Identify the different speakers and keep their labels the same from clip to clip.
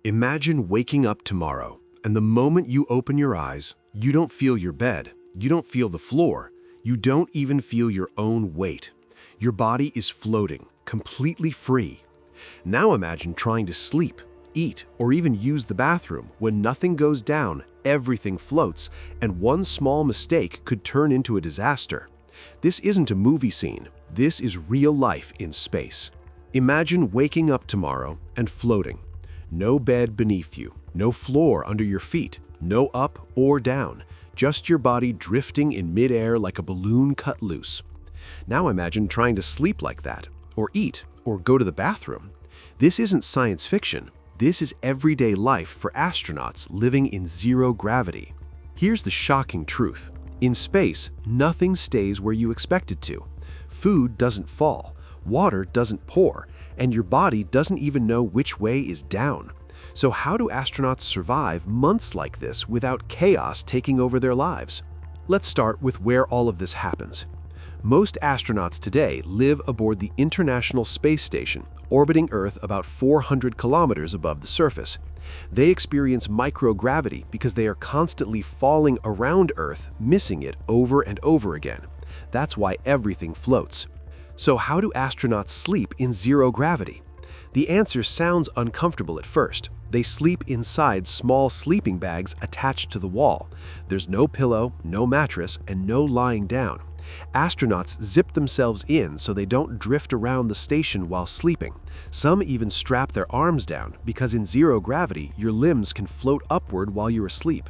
Speaker 1: Imagine waking up tomorrow, and the moment you open your eyes, you don't feel your bed, you don't feel the floor, you don't even feel your own weight. Your body is floating, completely free. Now imagine trying to sleep, eat, or even use the bathroom when nothing goes down, everything floats, and one small mistake could turn into a disaster. This isn't a movie scene, this is real life in space. Imagine waking up tomorrow and floating. No bed beneath you, no floor under your feet, no up or down, just your body drifting in midair like a balloon cut loose. Now imagine trying to sleep like that, or eat, or go to the bathroom. This isn't science fiction. This is everyday life for astronauts living in zero gravity. Here's the shocking truth. In space, nothing stays where you expect it to. Food doesn't fall, water doesn't pour, and your body doesn't even know which way is down. So how do astronauts survive months like this without chaos taking over their lives? Let's start with where all of this happens. Most astronauts today live aboard the International Space Station, orbiting Earth about 400 kilometers above the surface. They experience microgravity because they are constantly falling around Earth, missing it over and over again. That's why everything floats. So how do astronauts sleep in zero gravity? The answer sounds uncomfortable at first. They sleep inside small sleeping bags attached to the wall. There's no pillow, no mattress, and no lying down. Astronauts zip themselves in so they don't drift around the station while sleeping. Some even strap their arms down because in zero gravity, your limbs can float upward while you're asleep.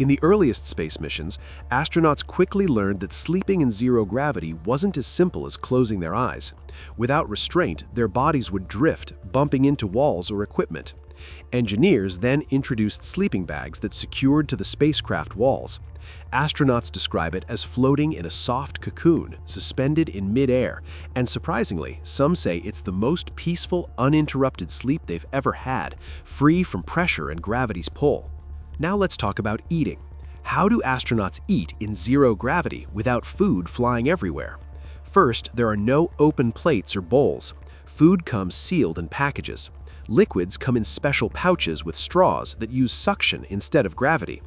Speaker 1: In the earliest space missions, astronauts quickly learned that sleeping in zero gravity wasn't as simple as closing their eyes. Without restraint, their bodies would drift, bumping into walls or equipment. Engineers then introduced sleeping bags that secured to the spacecraft walls. Astronauts describe it as floating in a soft cocoon, suspended in midair, and surprisingly, some say it's the most peaceful, uninterrupted sleep they've ever had, free from pressure and gravity's pull. Now let's talk about eating. How do astronauts eat in zero gravity without food flying everywhere? First, there are no open plates or bowls. Food comes sealed in packages. Liquids come in special pouches with straws that use suction instead of gravity.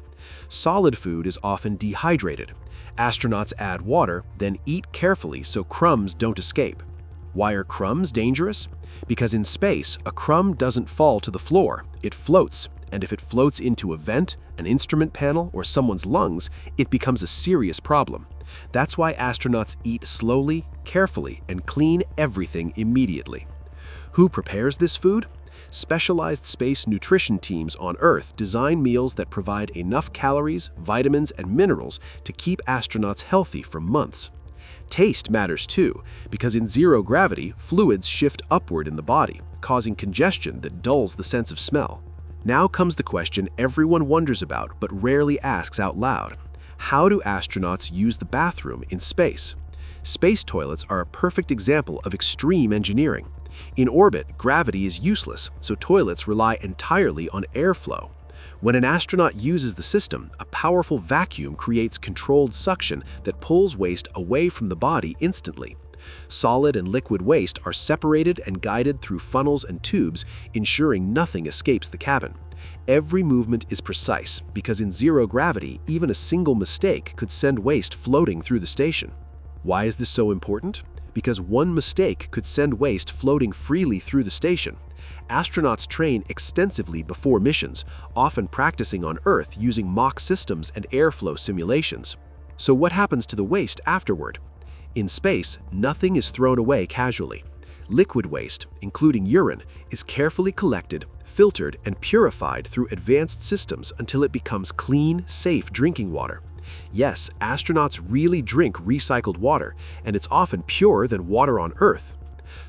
Speaker 1: Solid food is often dehydrated. Astronauts add water, then eat carefully so crumbs don't escape. Why are crumbs dangerous? Because in space, a crumb doesn't fall to the floor, it floats. And if it floats into a vent, an instrument panel, or someone's lungs, it becomes a serious problem. That's why astronauts eat slowly, carefully, and clean everything immediately. Who prepares this food? Specialized space nutrition teams on Earth design meals that provide enough calories, vitamins, and minerals to keep astronauts healthy for months. Taste matters too, because in zero gravity, fluids shift upward in the body, causing congestion that dulls the sense of smell. Now comes the question everyone wonders about but rarely asks out loud. How do astronauts use the bathroom in space? Space toilets are a perfect example of extreme engineering. In orbit, gravity is useless, so toilets rely entirely on airflow. When an astronaut uses the system, a powerful vacuum creates controlled suction that pulls waste away from the body instantly. Solid and liquid waste are separated and guided through funnels and tubes, ensuring nothing escapes the cabin. Every movement is precise because in zero gravity, even a single mistake could send waste floating through the station. Why is this so important? Because one mistake could send waste floating freely through the station. Astronauts train extensively before missions, often practicing on Earth using mock systems and airflow simulations. So what happens to the waste afterward? In space, nothing is thrown away casually. Liquid waste, including urine, is carefully collected, filtered, and purified through advanced systems until it becomes clean, safe drinking water. Yes, astronauts really drink recycled water, and it's often purer than water on Earth.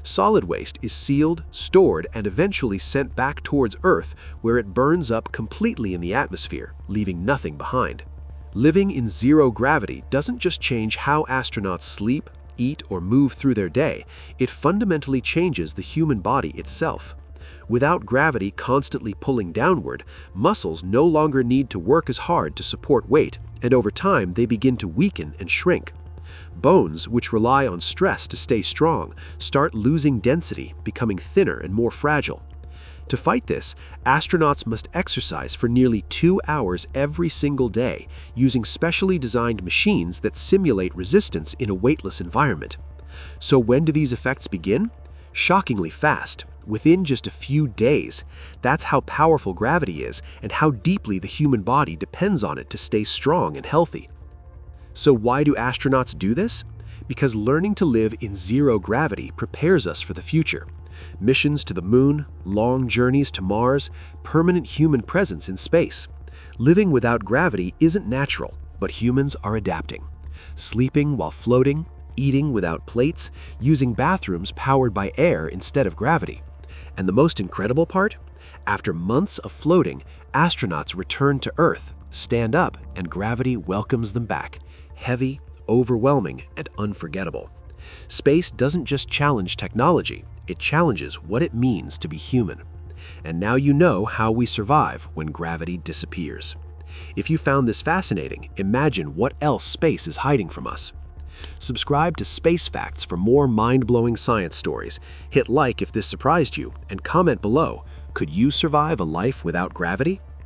Speaker 1: Solid waste is sealed, stored, and eventually sent back towards Earth, where it burns up completely in the atmosphere, leaving nothing behind. Living in zero gravity doesn't just change how astronauts sleep, eat, or move through their day, it fundamentally changes the human body itself. Without gravity constantly pulling downward, muscles no longer need to work as hard to support weight, and over time they begin to weaken and shrink. Bones, which rely on stress to stay strong, start losing density, becoming thinner and more fragile. To fight this, astronauts must exercise for nearly 2 hours every single day using specially designed machines that simulate resistance in a weightless environment. So when do these effects begin? Shockingly fast, within just a few days. That's how powerful gravity is and how deeply the human body depends on it to stay strong and healthy. So why do astronauts do this? Because learning to live in zero gravity prepares us for the future. Missions to the moon, long journeys to Mars, permanent human presence in space. Living without gravity isn't natural, but humans are adapting. Sleeping while floating, eating without plates, using bathrooms powered by air instead of gravity. And the most incredible part? After months of floating, astronauts return to Earth, stand up, and gravity welcomes them back. Heavy, overwhelming, and unforgettable. Space doesn't just challenge technology, it challenges what it means to be human. And now you know how we survive when gravity disappears. If you found this fascinating, imagine what else space is hiding from us. Subscribe to Space Facts for more mind-blowing science stories. Hit like if this surprised you, and comment below, could you survive a life without gravity?